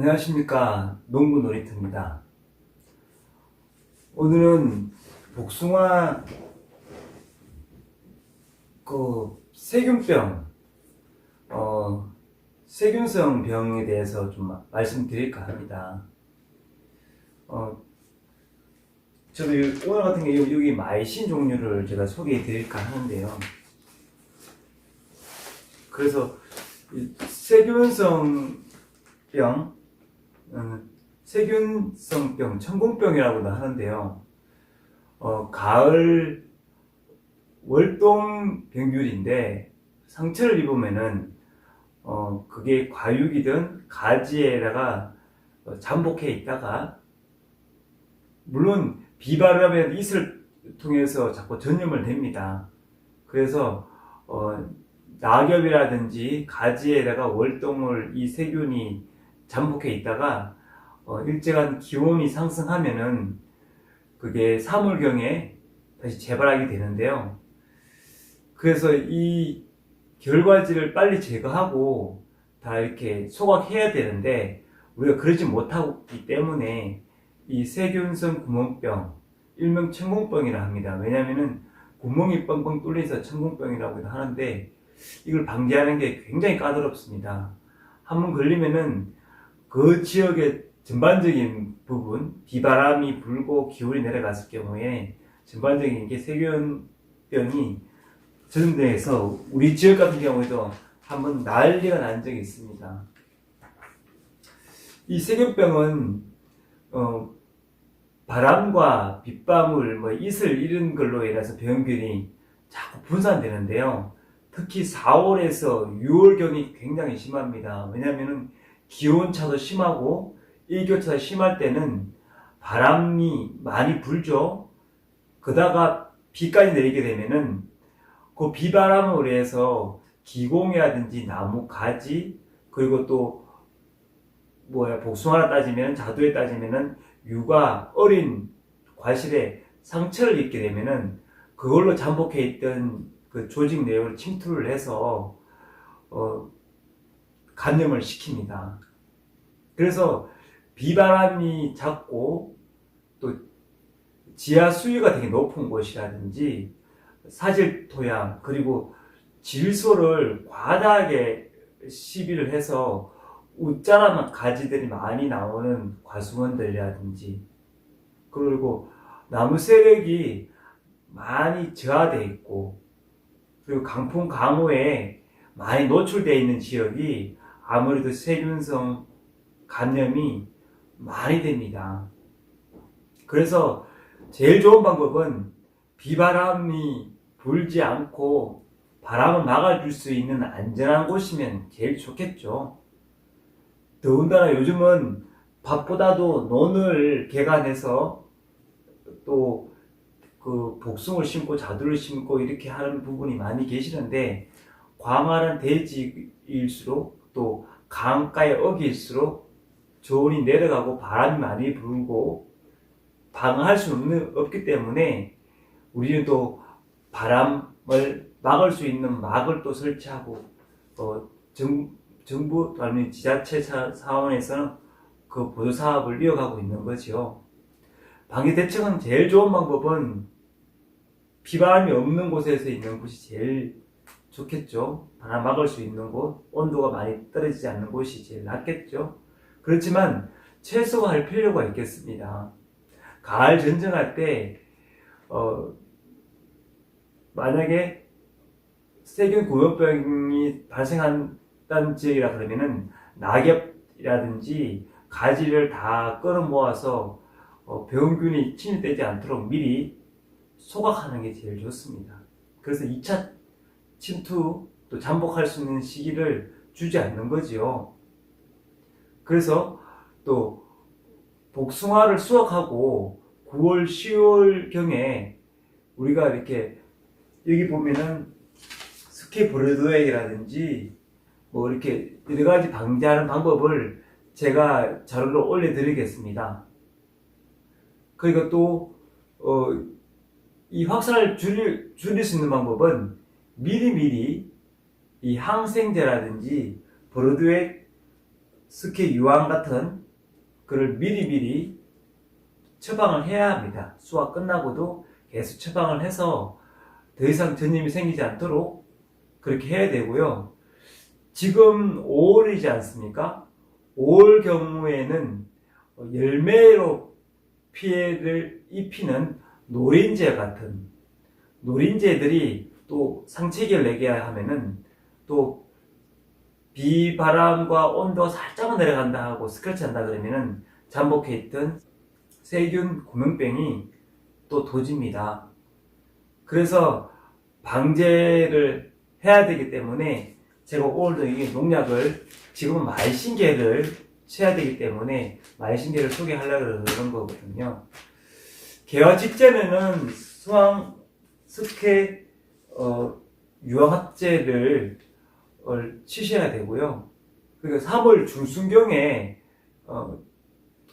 안녕하십니까. 농부 놀이터입니다. 오늘은 복숭아 세균병, 세균성 병에 대해서 좀 말씀드릴까 합니다. 저도 오늘 같은 경우에 여기 마이신 종류를 제가 소개해 드릴까 하는데요. 그래서 세균성병, 천공병이라고도 하는데요. 가을 월동병균인데 상처를 입으면은 그게 과육이든 가지에다가 잠복해 있다가, 물론 비바람의 이슬을 통해서 자꾸 전염을 냅니다. 그래서 낙엽이라든지 가지에다가 월동을 이 세균이 잠복해 있다가 일정한 기온이 상승하면은 그게 3월경에 다시 재발하게 되는데요. 그래서 이 결과지를 빨리 제거하고 다 이렇게 소각해야 되는데 우리가 그러지 못하기 때문에 이 세균성 구멍병, 일명 천공병이라 합니다. 왜냐하면은 구멍이 뻥뻥 뚫려서 천공병이라고 하는데 이걸 방지하는 게 굉장히 까다롭습니다. 한번 걸리면은 그 지역의 전반적인 부분, 비바람이 불고 기온이 내려갔을 경우에 전반적인 게 세균병이 전염돼서 우리 지역 같은 경우에도 한번 난리가 난 적이 있습니다. 이 세균병은 바람과 빗방울, 이슬 이런 걸로 인해서 병균이 자꾸 분산되는데요. 특히 4월에서 6월경이 굉장히 심합니다. 왜냐하면 기온차도 심하고 일교차가 심할 때는 바람이 많이 불죠. 그다가 비까지 내리게 되면은 그 비바람으로 해서 기공이라든지 나무 가지, 그리고 또 복숭아를 따지면, 자두에 따지면은 유가 어린 과실에 상처를 입게 되면은 그걸로 잠복해 있던 그 조직 내용을 침투를 해서 감염을 시킵니다. 그래서 비바람이 잦고 또 지하 수위가 되게 높은 곳이라든지 사질 토양, 그리고 질소를 과다하게 시비를 해서 웃자라만 가지들이 많이 나오는 과수원들이라든지, 그리고 나무 세력이 많이 저하되어 있고, 그리고 강풍 강우에 많이 노출되어 있는 지역이 아무래도 세균성 감염이 많이 됩니다. 그래서 제일 좋은 방법은 비바람이 불지 않고 바람을 막아줄 수 있는 안전한 곳이면 제일 좋겠죠. 더군다나 요즘은 밭보다도 논을 개간해서 또 그 복숭을 심고 자두를 심고 이렇게 하는 부분이 많이 계시는데, 광활한 대지일수록 또 강가의 어기일수록 저온이 내려가고 바람이 많이 불고 방어할 수 없기 때문에 우리는 또 바람을 막을 수 있는 막을 또 설치하고, 정부 아니면 지자체 차원에서는 그 보조 사업을 이어가고 있는 거죠. 방위 대책은 제일 좋은 방법은 비바람이 없는 곳에서 있는 곳이 제일 좋겠죠. 바람 막을 수 있는 곳, 온도가 많이 떨어지지 않는 곳이 제일 낫겠죠. 그렇지만 최소화할 필요가 있겠습니다. 가을 전쟁할 때 만약에 세균 구연병이 발생한다는 지역이라 그러면은 낙엽이라든지 가지를 다 끌어모아서 병균이 침입되지 않도록 미리 소각하는 게 제일 좋습니다. 그래서 2차 침투 또 잠복할 수 있는 시기를 주지 않는 거지요. 그래서 또 복숭아를 수확하고 9월, 10월경에 우리가 이렇게 여기 보면은 스키 브로드웨이라든지 이렇게 여러 가지 방지하는 방법을 제가 자료로 올려드리겠습니다. 그리고 또 이 확산을 줄일 수 있는 방법은 미리미리 이 항생제라든지 브로드웨이 석회 유황 같은 그걸 미리미리 처방을 해야 합니다. 수확 끝나고도 계속 처방을 해서 더 이상 전염이 생기지 않도록 그렇게 해야 되고요. 지금 5월이지 않습니까? 5월 경우에는 열매로 피해를 입히는 노린재 같은 노린재들이 또 상체기를 내게 하면은 또 비바람과 온도가 살짝만 내려간다 하고 스크래치 한다 그러면은 잠복해 있던 세균 구멍병이 또 도집니다. 그래서 방제를 해야 되기 때문에 제가 오늘도 이 농약을 지금은 말신계를 쳐야 되기 때문에 말신계를 소개하려고 그러는 거거든요. 개화 직전에는 수황, 석회, 유황합제를 치셔야 되고요. 그리고 3월 중순경에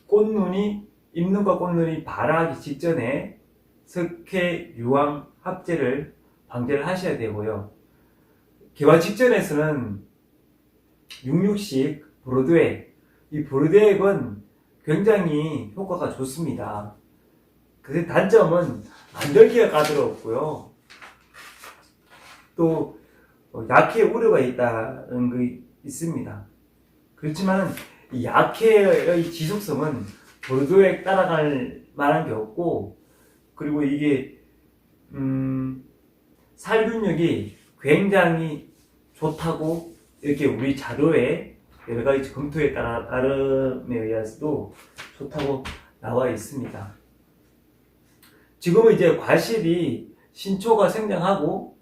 꽃눈이 잎눈과 꽃눈이 발하기 직전에 석회, 유황 합제를 방제를 하셔야 되고요. 개화 직전에서는 66식 브로드액, 이 브로드액은 굉장히 효과가 좋습니다. 그 단점은 만들기가 까다롭고요. 또 약해 우려가 있다는 게 있습니다. 그렇지만 이 약해의 지속성은 브로드액 따라갈 만한 게 없고, 그리고 이게 살균력이 굉장히 좋다고 이렇게 우리 자료에 여러 가지 검토에 따름에 의해서도 좋다고 나와 있습니다. 지금은 이제 과실이 신초가 생장하고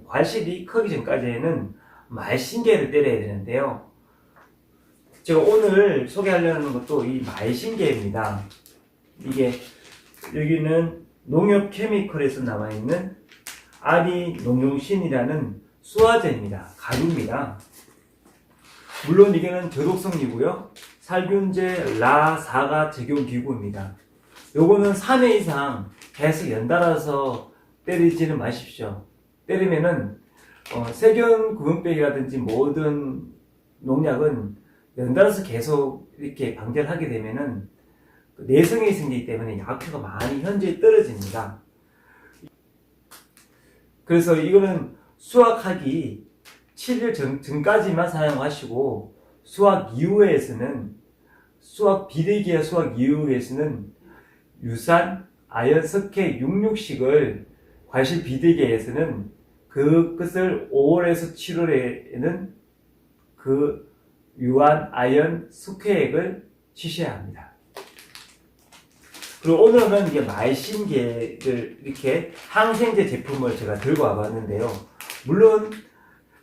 과실이 크기 전까지는 말신계를 때려야 되는데요. 제가 오늘 소개하려는 것도 이 말신계입니다. 이게 여기는 농협 케미컬에서 나와 있는 아리농용신이라는 수화제입니다. 가루입니다. 물론 이게는 저독성이고요. 살균제 라4가 적용기구입니다. 요거는 3회 이상 계속 연달아서 때리지는 마십시오. 때리면은 세균 구멍병이라든지 모든 농약은 연달아서 계속 이렇게 방제를 하게 되면은 내성이 생기기 때문에 약효가 많이 현저히 떨어집니다. 그래서 이거는 수확하기 7일 전까지만 사용하시고, 수확 이후에서는, 수확 비대기와 수확 이후에서는 유산, 아연, 석회, 66식을 과실 비대기에서는 그것을 5월에서 7월에는 그 유한, 아연, 석회액을 치셔야 합니다. 그리고 오늘은 이게 말신계를 이렇게 항생제 제품을 제가 들고 와봤는데요. 물론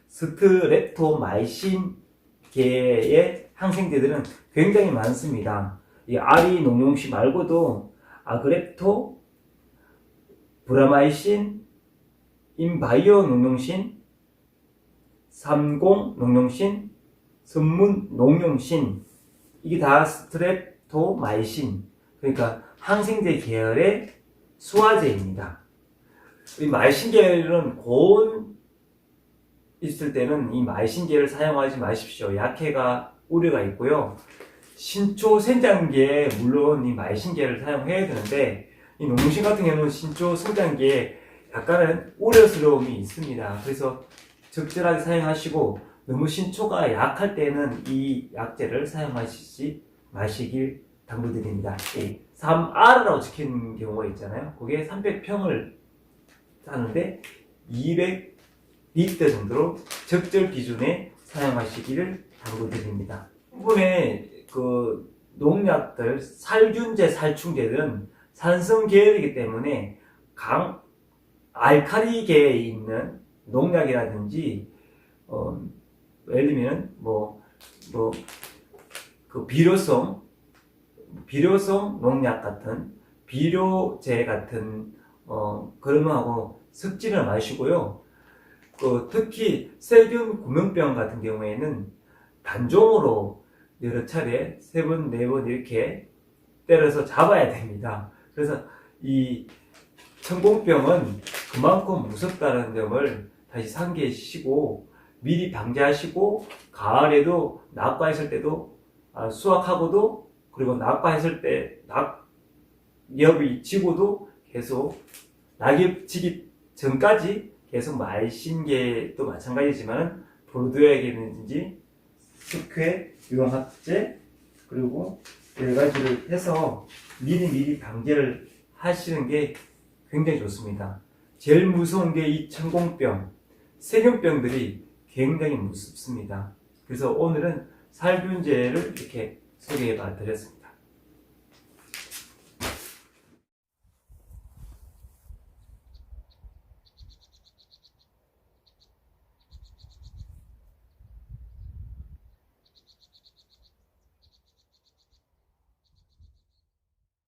스트랩토마이신계의 항생제들은 굉장히 많습니다. 이 아리 농용신 말고도 아그랩토, 브라마이신, 인바이오 농용신, 삼공 농용신, 선문 농용신, 이게 다 스트랩토마이신, 그러니까 항생제 계열의 수화제입니다. 이 말신계열은 고온 있을 때는 이 말신계를 사용하지 마십시오. 약해가 우려가 있고요. 신초 생장기에 물론 이 말신계를 사용해야 되는데, 이 농신 같은 경우는 신초 생장기에 약간은 우려스러움이 있습니다. 그래서 적절하게 사용하시고, 너무 신초가 약할 때는 이 약제를 사용하시지 마시길 당부드립니다. 3R라고 적힌 경우가 있잖아요. 그게 300평을 따는데 200리터 정도로 적절 기준에 사용하시기를 당부드립니다. 부분에 그 농약들, 살균제, 살충제들은 산성 계열이기 때문에 알칼리계에 있는 농약이라든지 예를 들면 그 비료성 농약 같은 비료제 같은 그런 거하고 섞지는 마시고요. 특히 세균 구멍병 같은 경우에는 단종으로 여러 차례 3번, 4번 이렇게 때려서 잡아야 됩니다. 그래서 이 천공병은 그만큼 무섭다는 점을 다시 상기하시고 미리 방지하시고, 가을에도 낙과 있을 때도 수확하고도 그리고 낙과했을 때 낙엽이 지고도 계속 낙엽 지기 전까지 계속 마신 게 또 마찬가지지만 보르도에게는지 식혜, 유황합제 그리고 여러 가지를 해서 미리 방제를 하시는 게 굉장히 좋습니다. 제일 무서운 게 이 천공병, 세균병들이 굉장히 무섭습니다. 그래서 오늘은 살균제를 이렇게 소개해 봐 드렸습니다.